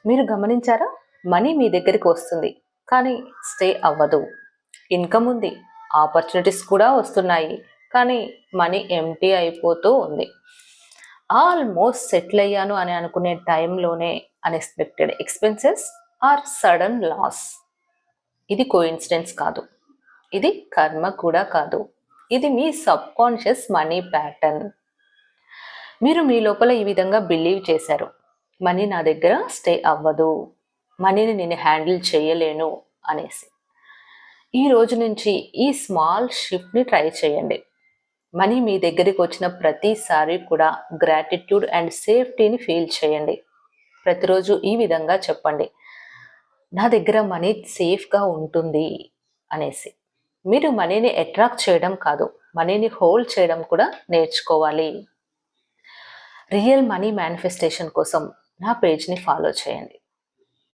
మీరు గమనించారా? మనీ మీ దగ్గరికి వస్తుంది, కానీ స్టే అవ్వదు. ఇన్కమ్ ఉంది, ఆపర్చునిటీస్ కూడా వస్తున్నాయి, కానీ మనీ ఎంప్టీ అయిపోతూ ఉంది. ఆల్మోస్ట్ సెటిల్ అయ్యాను అని అనుకునే టైంలోనే unexpected expenses or sudden loss. ఇది కోఇన్సిడెన్స్ కాదు, ఇది కర్మ కూడా కాదు, ఇది మీ సబ్కాన్షియస్ మనీ ప్యాటర్న్. మీరు మీ లోపల ఈ విధంగా బిలీవ్ చేశారు, మనీ నా దగ్గర స్టే అవ్వదు, మనీని నేను హ్యాండిల్ చేయలేను అనేసి. ఈ రోజు నుంచి ఈ స్మాల్ షిఫ్ట్ని ట్రై చేయండి. మనీ మీ దగ్గరికి వచ్చిన ప్రతిసారి కూడా గ్రాటిట్యూడ్ అండ్ సేఫ్టీని ఫీల్ చేయండి. ప్రతిరోజు ఈ విధంగా చెప్పండి, నా దగ్గర మనీ సేఫ్గా ఉంటుంది అనేసి. మీరు మనీని అట్రాక్ట్ చేయడం కాదు, మనీని హోల్డ్ చేయడం కూడా నేర్చుకోవాలి. రియల్ మనీ మేనిఫెస్టేషన్ కోసం నా పేజ్ని ఫాలో చేయండి.